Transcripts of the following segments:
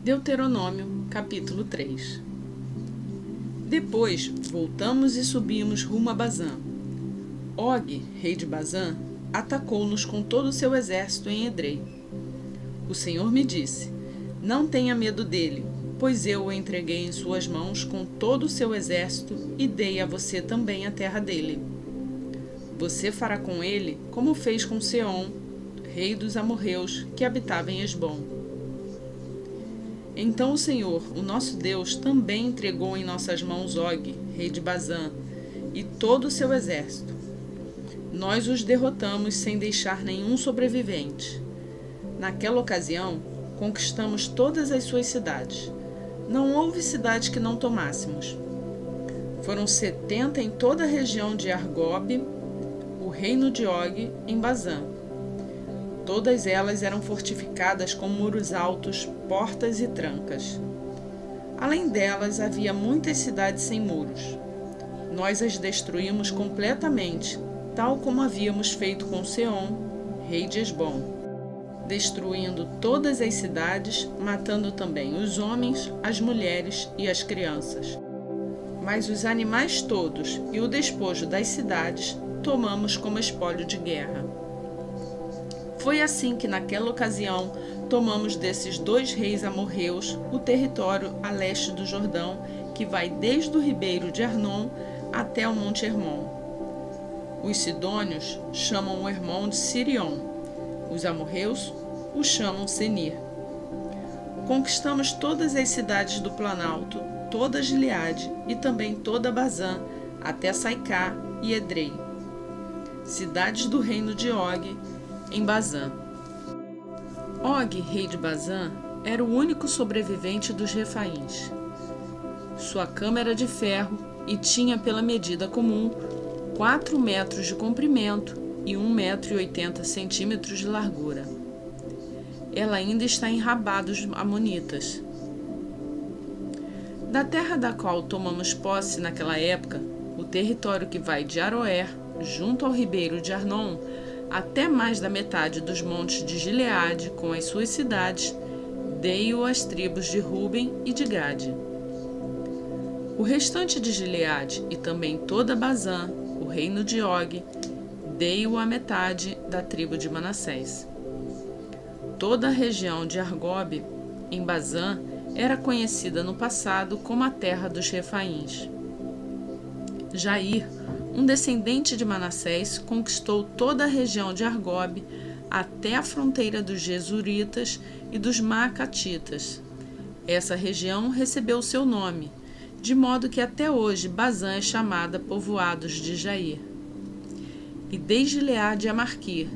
Deuteronômio, capítulo 3. Depois voltamos e subimos rumo a Bazã. Og, rei de Bazã, atacou-nos com todo o seu exército em Edrei. O Senhor me disse: não tenha medo dele, pois eu o entreguei em suas mãos com todo o seu exército e dei a você também a terra dele. Você fará com ele como fez com Seom, rei dos amorreus, que habitava em Hesbom. Então o Senhor, o nosso Deus, também entregou em nossas mãos Og, rei de Bazã, e todo o seu exército. Nós os derrotamos sem deixar nenhum sobrevivente. Naquela ocasião, conquistamos todas as suas cidades. Não houve cidade que não tomássemos. Foram 70 em toda a região de Argob, o reino de Og, em Bazã. Todas elas eram fortificadas com muros altos, portas e trancas. Além delas, havia muitas cidades sem muros. Nós as destruímos completamente, tal como havíamos feito com Seom, rei de Hesbom, destruindo todas as cidades, matando também os homens, as mulheres e as crianças. Mas os animais todos e o despojo das cidades tomamos como espólio de guerra. Foi assim que, naquela ocasião, tomamos desses dois reis amorreus o território a leste do Jordão, que vai desde o ribeiro de Arnon até o monte Hermon. Os sidônios chamam o Hermon de Sirion, os amorreus o chamam Senir. Conquistamos todas as cidades do Planalto, toda Gileade e também toda Bazã, até Saicá e Edrei, cidades do reino de Og, em Bazã. Og, rei de Bazã, era o único sobrevivente dos refaíns. Sua cama era de ferro e tinha pela medida comum 4 metros de comprimento e 1,80 m de largura. Ela ainda está em Rabá dos Amonitas. Da terra da qual tomamos posse naquela época, o território que vai de Aroer, junto ao ribeiro de Arnon, até mais da metade dos montes de Gileade, com as suas cidades, dei-o às tribos de Ruben e de Gade. O restante de Gileade e também toda Bazã, o reino de Og, dei-o à metade da tribo de Manassés. Toda a região de Argob, em Bazã, era conhecida no passado como a terra dos refaíns. Jair, um descendente de Manassés, conquistou toda a região de Argob até a fronteira dos Gesuritas e dos Maacatitas. Essa região recebeu seu nome, de modo que até hoje Bazã é chamada Povoados de Jair. E desde Gileade a Marquir,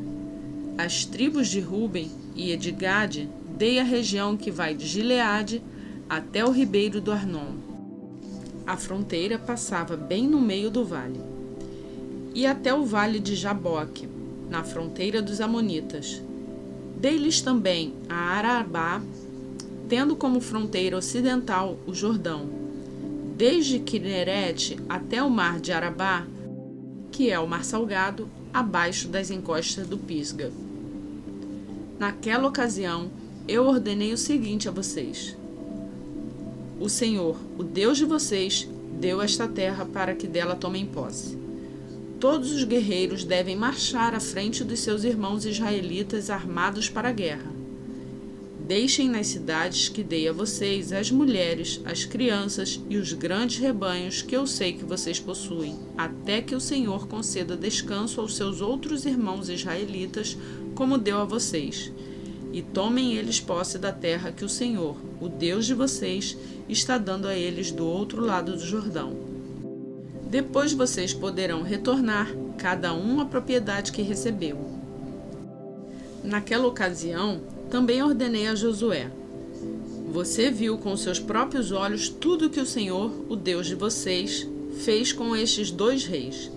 as tribos de Ruben e de Gade, dei a região que vai de Gileade até o ribeiro do Arnon. A fronteira passava bem no meio do vale. E até o vale de Jaboque, na fronteira dos Amonitas. Dei-lhes também a Arabá, tendo como fronteira ocidental o Jordão, desde Quinerete até o mar de Arabá, que é o mar salgado, abaixo das encostas do Pisga. Naquela ocasião, eu ordenei o seguinte a vocês: o Senhor, o Deus de vocês, deu esta terra para que dela tomem posse. Todos os guerreiros devem marchar à frente dos seus irmãos israelitas armados para a guerra. Deixem nas cidades que dei a vocês as mulheres, as crianças e os grandes rebanhos que eu sei que vocês possuem, até que o Senhor conceda descanso aos seus outros irmãos israelitas, como deu a vocês. E tomem eles posse da terra que o Senhor, o Deus de vocês, está dando a eles do outro lado do Jordão. Depois vocês poderão retornar, cada um à propriedade que recebeu. Naquela ocasião, também ordenei a Josué: você viu com seus próprios olhos tudo que o Senhor, o Deus de vocês, fez com estes dois reis.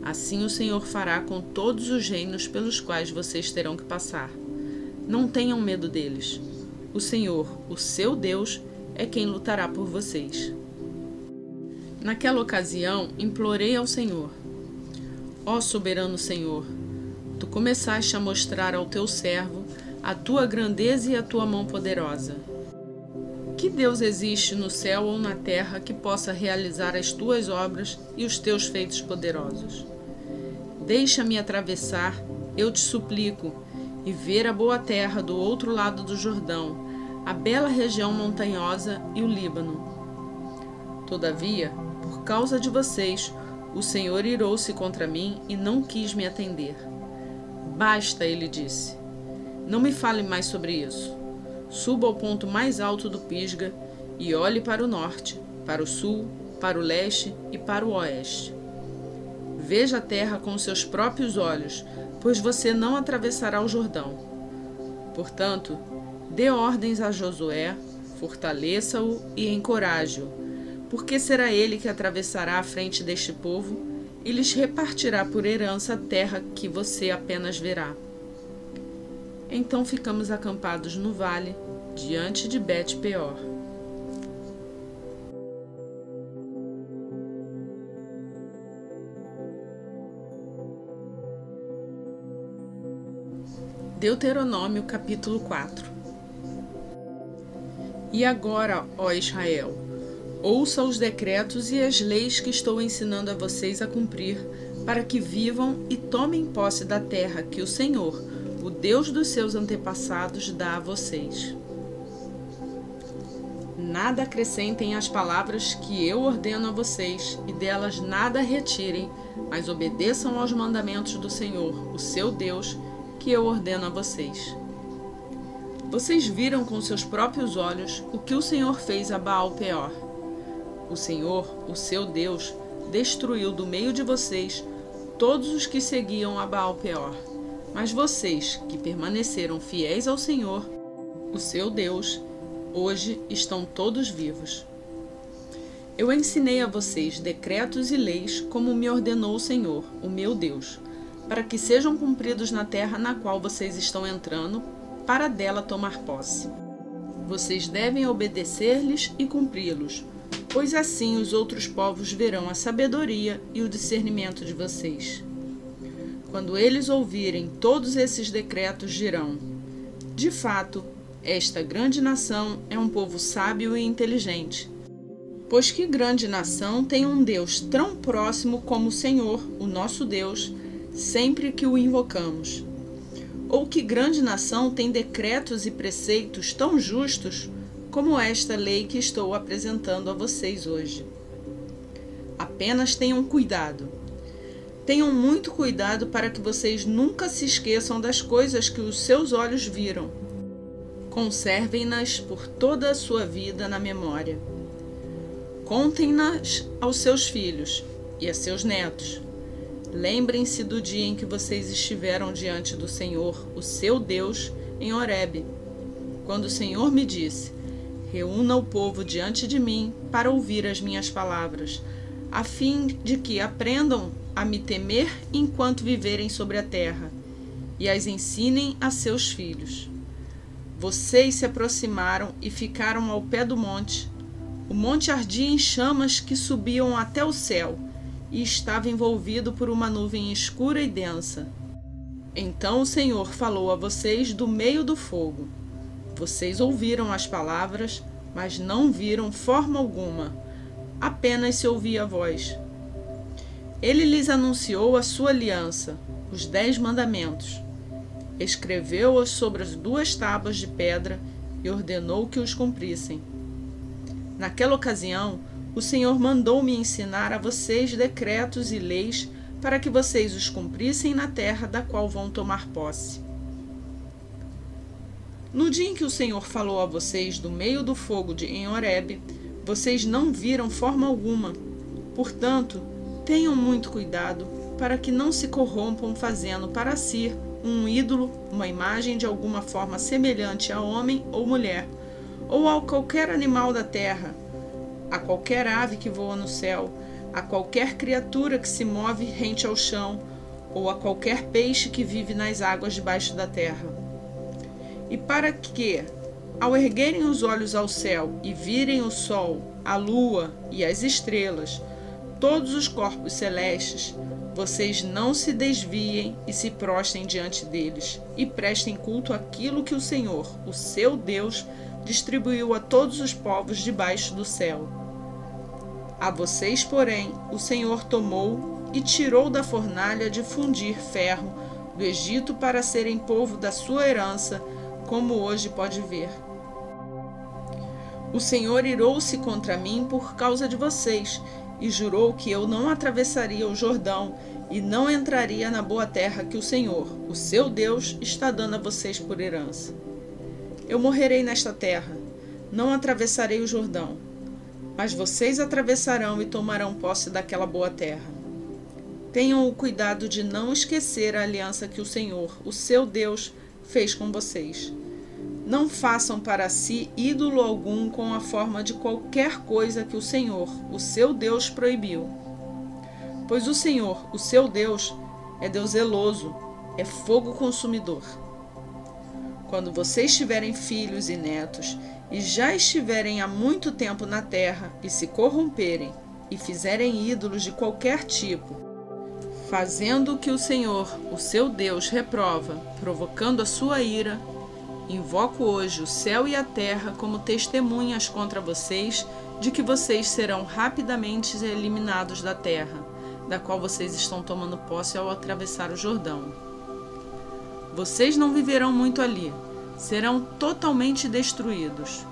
Assim o Senhor fará com todos os reinos pelos quais vocês terão que passar. Não tenham medo deles. O Senhor, o seu Deus, é quem lutará por vocês. Naquela ocasião, implorei ao Senhor: ó soberano Senhor, tu começaste a mostrar ao teu servo a tua grandeza e a tua mão poderosa. Que Deus existe no céu ou na terra que possa realizar as tuas obras e os teus feitos poderosos? Deixa-me atravessar, eu te suplico, e ver a boa terra do outro lado do Jordão, a bela região montanhosa e o Líbano. Todavia, por causa de vocês, o Senhor irou-se contra mim e não quis me atender. Basta, ele disse. Não me fale mais sobre isso. Suba ao ponto mais alto do Pisga e olhe para o norte, para o sul, para o leste e para o oeste. Veja a terra com seus próprios olhos, pois você não atravessará o Jordão. Portanto, dê ordens a Josué, fortaleça-o e encoraje-o, porque será ele que atravessará a frente deste povo e lhes repartirá por herança a terra que você apenas verá. Então ficamos acampados no vale, diante de Bet-peor. Deuteronômio capítulo 4. E agora, ó Israel, ouça os decretos e as leis que estou ensinando a vocês a cumprir, para que vivam e tomem posse da terra que o Senhor, o Deus dos seus antepassados, dá a vocês. Nada acrescentem às palavras que eu ordeno a vocês, e delas nada retirem, mas obedeçam aos mandamentos do Senhor, o seu Deus, que eu ordeno a vocês. Vocês viram com seus próprios olhos o que o Senhor fez a Baal-peor. O Senhor, o seu Deus, destruiu do meio de vocês todos os que seguiam a Baal-peor. Mas vocês, que permaneceram fiéis ao Senhor, o seu Deus, hoje estão todos vivos. Eu ensinei a vocês decretos e leis como me ordenou o Senhor, o meu Deus, para que sejam cumpridos na terra na qual vocês estão entrando, para dela tomar posse. Vocês devem obedecer-lhes e cumpri-los, pois assim os outros povos verão a sabedoria e o discernimento de vocês. Quando eles ouvirem todos esses decretos, dirão: de fato, esta grande nação é um povo sábio e inteligente. Pois que grande nação tem um Deus tão próximo como o Senhor, o nosso Deus, sempre que o invocamos? Ou que grande nação tem decretos e preceitos tão justos como esta lei que estou apresentando a vocês hoje? Apenas tenham cuidado. Tenham muito cuidado para que vocês nunca se esqueçam das coisas que os seus olhos viram. Conservem-nas por toda a sua vida na memória. Contem-nas aos seus filhos e a seus netos. Lembrem-se do dia em que vocês estiveram diante do Senhor, o seu Deus, em Horebe, quando o Senhor me disse: reúna o povo diante de mim para ouvir as minhas palavras, a fim de que aprendam a me temer enquanto viverem sobre a terra, e as ensinem a seus filhos. Vocês se aproximaram e ficaram ao pé do monte. O monte ardia em chamas que subiam até o céu, e estava envolvido por uma nuvem escura e densa. Então o Senhor falou a vocês do meio do fogo. Vocês ouviram as palavras, mas não viram forma alguma, apenas se ouvia a voz. Ele lhes anunciou a sua aliança, os 10 mandamentos. Escreveu-os sobre as 2 tábuas de pedra e ordenou que os cumprissem. Naquela ocasião, o Senhor mandou-me ensinar a vocês decretos e leis para que vocês os cumprissem na terra da qual vão tomar posse. No dia em que o Senhor falou a vocês do meio do fogo em Horebe, vocês não viram forma alguma. Portanto, tenham muito cuidado para que não se corrompam fazendo para si um ídolo, uma imagem de alguma forma semelhante a homem ou mulher, ou a qualquer animal da terra, a qualquer ave que voa no céu, a qualquer criatura que se move rente ao chão, ou a qualquer peixe que vive nas águas debaixo da terra. E para que, ao erguerem os olhos ao céu e virem o sol, a lua e as estrelas, todos os corpos celestes, vocês não se desviem e se prostrem diante deles, e prestem culto àquilo que o Senhor, o seu Deus, distribuiu a todos os povos debaixo do céu. A vocês, porém, o Senhor tomou e tirou da fornalha de fundir ferro do Egito para serem povo da sua herança, como hoje pode ver. O Senhor irou-se contra mim por causa de vocês e jurou que eu não atravessaria o Jordão e não entraria na boa terra que o Senhor, o seu Deus, está dando a vocês por herança. Eu morrerei nesta terra, não atravessarei o Jordão, mas vocês atravessarão e tomarão posse daquela boa terra. Tenham o cuidado de não esquecer a aliança que o Senhor, o seu Deus, fez com vocês. Não façam para si ídolo algum com a forma de qualquer coisa que o Senhor, o seu Deus, proibiu. Pois o Senhor, o seu Deus, é Deus zeloso, é fogo consumidor. Quando vocês tiverem filhos e netos, e já estiverem há muito tempo na terra, e se corromperem, e fizerem ídolos de qualquer tipo, fazendo o que o Senhor, o seu Deus, reprova, provocando a sua ira, invoco hoje o céu e a terra como testemunhas contra vocês de que vocês serão rapidamente eliminados da terra, da qual vocês estão tomando posse ao atravessar o Jordão. Vocês não viverão muito ali, serão totalmente destruídos.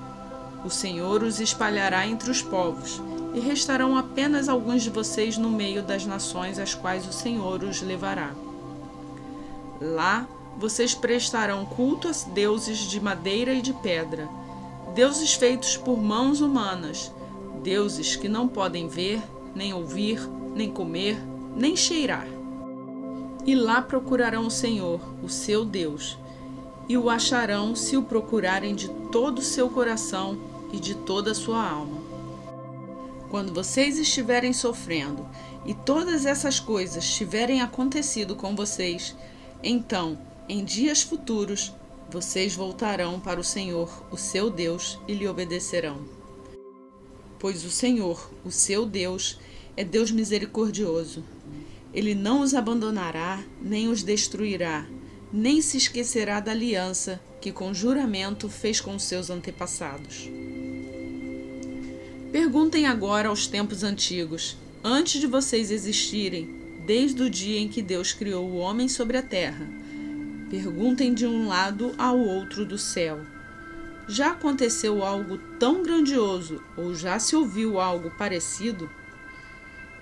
O Senhor os espalhará entre os povos, e restarão apenas alguns de vocês no meio das nações às quais o Senhor os levará. Lá, vocês prestarão culto a deuses de madeira e de pedra, deuses feitos por mãos humanas, deuses que não podem ver, nem ouvir, nem comer, nem cheirar. E lá procurarão o Senhor, o seu Deus, e o acharão se o procurarem de todo o seu coração e de toda a sua alma. Quando vocês estiverem sofrendo e todas essas coisas tiverem acontecido com vocês, então, em dias futuros, vocês voltarão para o Senhor, o seu Deus, e lhe obedecerão. Pois o Senhor, o seu Deus, é Deus misericordioso. Ele não os abandonará, nem os destruirá, nem se esquecerá da aliança que com juramento fez com seus antepassados. Perguntem agora aos tempos antigos, antes de vocês existirem, desde o dia em que Deus criou o homem sobre a terra. Perguntem de um lado ao outro do céu. Já aconteceu algo tão grandioso ou já se ouviu algo parecido?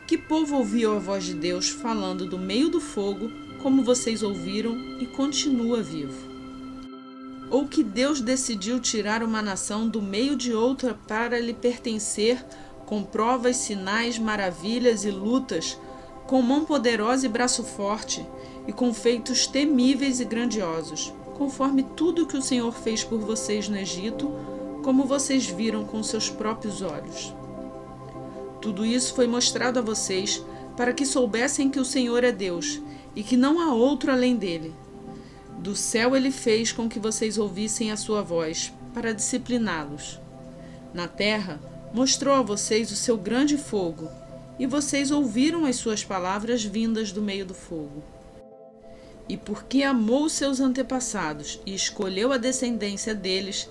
Que povo ouviu a voz de Deus falando do meio do fogo, como vocês ouviram, e continua vivo? Ou que Deus decidiu tirar uma nação do meio de outra para lhe pertencer, com provas, sinais, maravilhas e lutas, com mão poderosa e braço forte, e com feitos temíveis e grandiosos, conforme tudo que o Senhor fez por vocês no Egito, como vocês viram com seus próprios olhos. Tudo isso foi mostrado a vocês para que soubessem que o Senhor é Deus e que não há outro além dele. Do céu ele fez com que vocês ouvissem a sua voz, para discipliná-los. Na terra, mostrou a vocês o seu grande fogo, e vocês ouviram as suas palavras vindas do meio do fogo. E porque amou os seus antepassados e escolheu a descendência deles,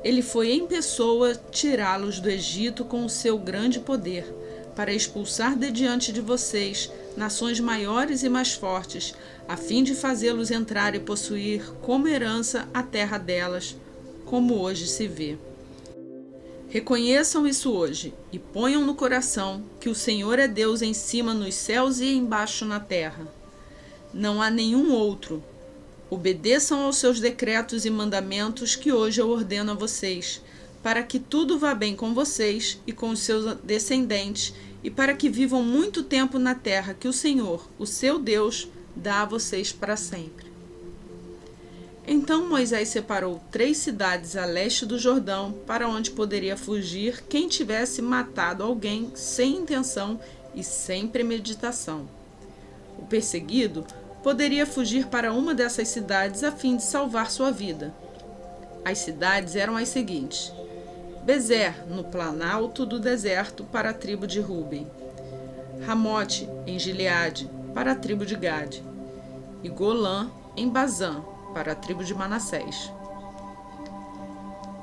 ele foi em pessoa tirá-los do Egito com o seu grande poder, para expulsar de diante de vocês nações maiores e mais fortes, a fim de fazê-los entrar e possuir como herança a terra delas, como hoje se vê. Reconheçam isso hoje e ponham no coração que o Senhor é Deus em cima nos céus e embaixo na terra. Não há nenhum outro. Obedeçam aos seus decretos e mandamentos que hoje eu ordeno a vocês, para que tudo vá bem com vocês e com os seus descendentes, e para que vivam muito tempo na terra que o Senhor, o seu Deus, dá a vocês para sempre. Então Moisés separou 3 cidades a leste do Jordão, para onde poderia fugir quem tivesse matado alguém sem intenção e sem premeditação. O perseguido poderia fugir para uma dessas cidades a fim de salvar sua vida. As cidades eram as seguintes: Bezer, no planalto do deserto, para a tribo de Ruben; Ramote, em Gileade, para a tribo de Gade; e Golã, em Bazã, para a tribo de Manassés.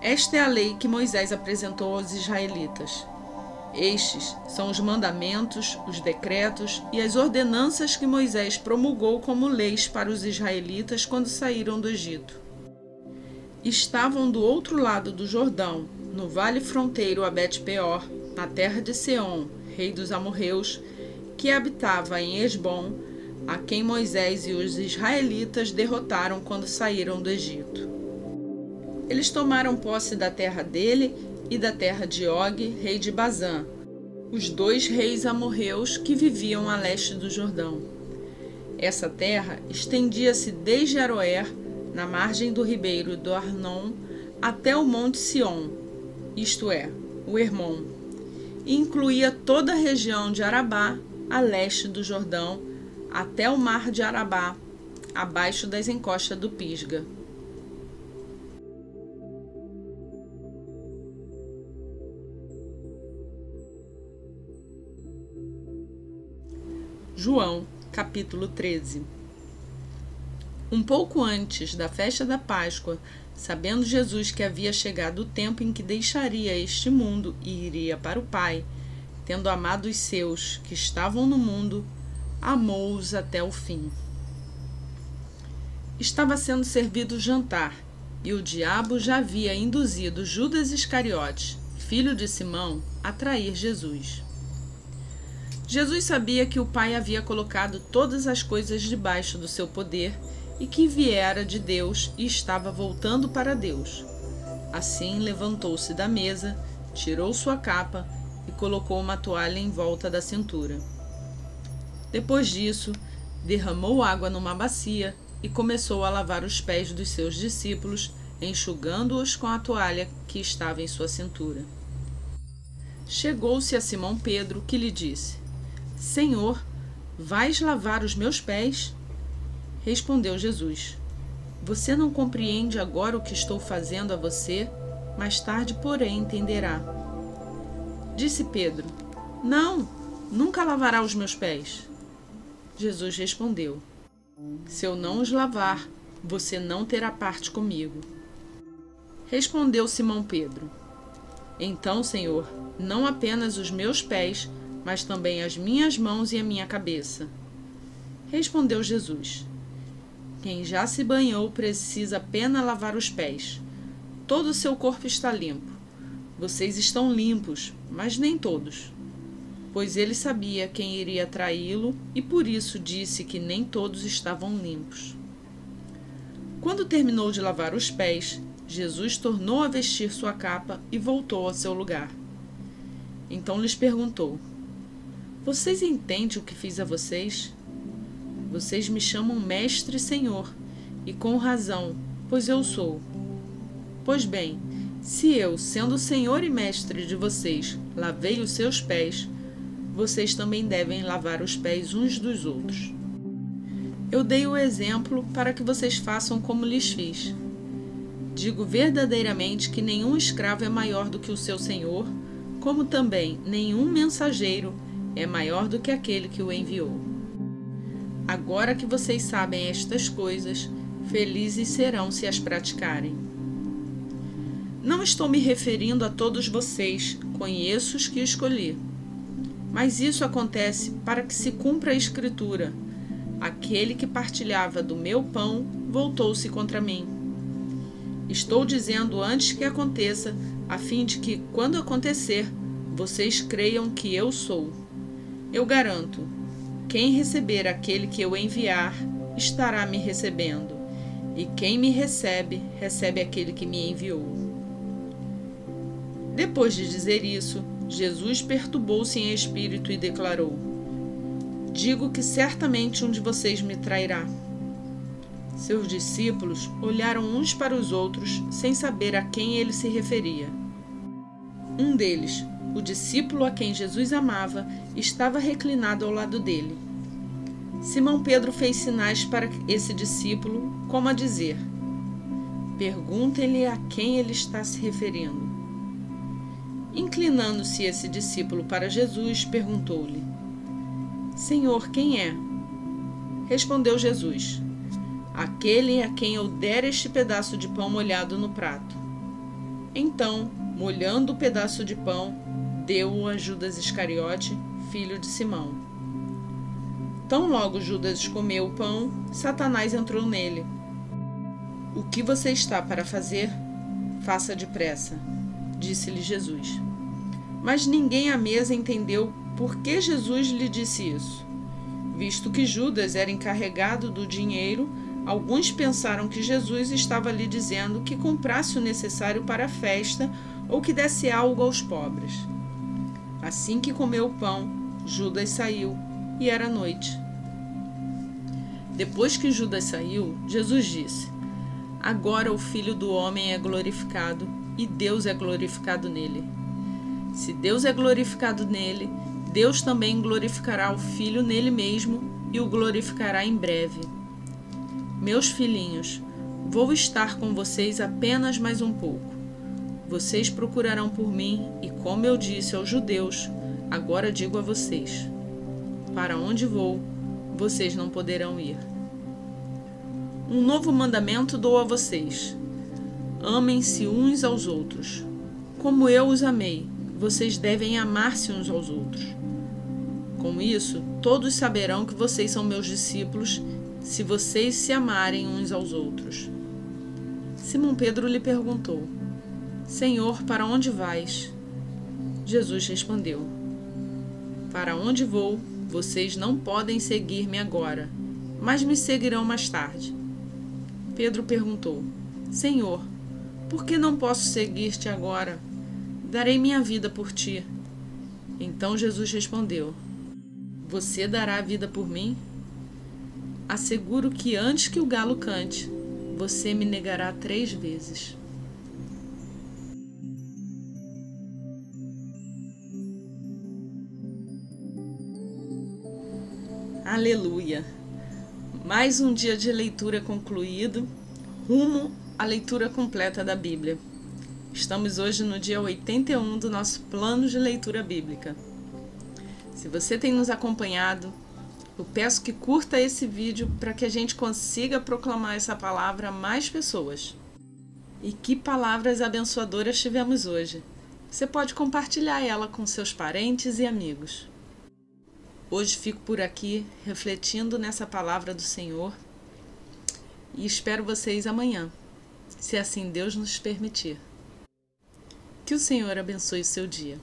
Esta é a lei que Moisés apresentou aos israelitas. Estes são os mandamentos, os decretos e as ordenanças que Moisés promulgou como leis para os israelitas quando saíram do Egito. Estavam do outro lado do Jordão, no vale fronteiro a Bet-peor, na terra de Seom, rei dos amorreus, que habitava em Esbom, a quem Moisés e os israelitas derrotaram quando saíram do Egito. Eles tomaram posse da terra dele e da terra de Og, rei de Bazã, os dois reis amorreus que viviam a leste do Jordão. Essa terra estendia-se desde Aroer, na margem do ribeiro do Arnon, até o monte Sion, isto é, o Hermon, e incluía toda a região de Arabá, a leste do Jordão, até o mar de Arabá, abaixo das encostas do Pisga. João, capítulo 13. Um pouco antes da festa da Páscoa, sabendo Jesus que havia chegado o tempo em que deixaria este mundo e iria para o Pai, tendo amado os seus que estavam no mundo, amou-os até o fim. Estava sendo servido o jantar, e o diabo já havia induzido Judas Iscariotes, filho de Simão, a trair Jesus. Jesus sabia que o Pai havia colocado todas as coisas debaixo do seu poder e que viera de Deus e estava voltando para Deus. Assim levantou-se da mesa, tirou sua capa e colocou uma toalha em volta da cintura. Depois disso, derramou água numa bacia e começou a lavar os pés dos seus discípulos, enxugando-os com a toalha que estava em sua cintura. Chegou-se a Simão Pedro, que lhe disse: Senhor, vais lavar os meus pés? Respondeu Jesus: Você não compreende agora o que estou fazendo a você? Mais tarde, porém, entenderá. Disse Pedro: Não, nunca lavará os meus pés. Jesus respondeu: Se eu não os lavar, você não terá parte comigo. Respondeu Simão Pedro: Então, Senhor, não apenas os meus pés, mas também as minhas mãos e a minha cabeça. Respondeu Jesus: Quem já se banhou precisa apenas lavar os pés. Todo o seu corpo está limpo. Vocês estão limpos, mas nem todos. Pois ele sabia quem iria traí-lo e por isso disse que nem todos estavam limpos. Quando terminou de lavar os pés, Jesus tornou a vestir sua capa e voltou ao seu lugar. Então lhes perguntou: Vocês entendem o que fiz a vocês? Vocês me chamam Mestre e Senhor, e com razão, pois eu sou. Pois bem, se eu, sendo Senhor e Mestre de vocês, lavei os seus pés, vocês também devem lavar os pés uns dos outros. Eu dei o exemplo para que vocês façam como lhes fiz. Digo verdadeiramente que nenhum escravo é maior do que o seu senhor, como também nenhum mensageiro é maior do que aquele que o enviou. Agora que vocês sabem estas coisas, felizes serão se as praticarem. Não estou me referindo a todos vocês, conheço os que escolhi. Mas isso acontece para que se cumpra a Escritura: aquele que partilhava do meu pão voltou-se contra mim. Estou dizendo antes que aconteça, a fim de que, quando acontecer, vocês creiam que eu sou. Eu garanto: quem receber aquele que eu enviar, estará me recebendo, e quem me recebe, recebe aquele que me enviou. Depois de dizer isso, Jesus perturbou-se em espírito e declarou: Digo que certamente um de vocês me trairá. Seus discípulos olharam uns para os outros, sem saber a quem ele se referia. Um deles, o discípulo a quem Jesus amava, estava reclinado ao lado dele. Simão Pedro fez sinais para esse discípulo, como a dizer: Perguntem-lhe a quem ele está se referindo. Inclinando-se esse discípulo para Jesus, perguntou-lhe: Senhor, quem é? Respondeu Jesus: Aquele a quem eu der este pedaço de pão molhado no prato. Então, molhando o pedaço de pão, deu-o a Judas Iscariote, filho de Simão. Tão logo Judas comeu o pão, Satanás entrou nele. O que você está para fazer? Faça depressa, disse-lhe Jesus. Mas ninguém à mesa entendeu por que Jesus lhe disse isso. Visto que Judas era encarregado do dinheiro, alguns pensaram que Jesus estava lhe dizendo que comprasse o necessário para a festa ou que desse algo aos pobres. Assim que comeu o pão, Judas saiu, e era noite. Depois que Judas saiu, Jesus disse: Agora o Filho do Homem é glorificado, e Deus é glorificado nele. Se Deus é glorificado nele, Deus também glorificará o Filho nele mesmo e o glorificará em breve. Meus filhinhos, vou estar com vocês apenas mais um pouco. Vocês procurarão por mim e, como eu disse aos judeus, agora digo a vocês: para onde vou, vocês não poderão ir. Um novo mandamento dou a vocês: amem-se uns aos outros. Como eu os amei, vocês devem amar-se uns aos outros. Com isso, todos saberão que vocês são meus discípulos, se vocês se amarem uns aos outros. Simão Pedro lhe perguntou: Senhor, para onde vais? Jesus respondeu: Para onde vou, vocês não podem seguir-me agora, mas me seguirão mais tarde. Pedro perguntou: Senhor, por que não posso seguir-te agora? Darei minha vida por ti. Então Jesus respondeu: Você dará a vida por mim? Asseguro que antes que o galo cante, você me negará 3 vezes. Aleluia! Mais um dia de leitura concluído, rumo à leitura completa da Bíblia. Estamos hoje no dia 81 do nosso plano de leitura bíblica. Se você tem nos acompanhado, eu peço que curta esse vídeo para que a gente consiga proclamar essa palavra a mais pessoas. E que palavras abençoadoras tivemos hoje! Você pode compartilhar ela com seus parentes e amigos. Hoje fico por aqui refletindo nessa palavra do Senhor e espero vocês amanhã, se assim Deus nos permitir. Que o Senhor abençoe o seu dia.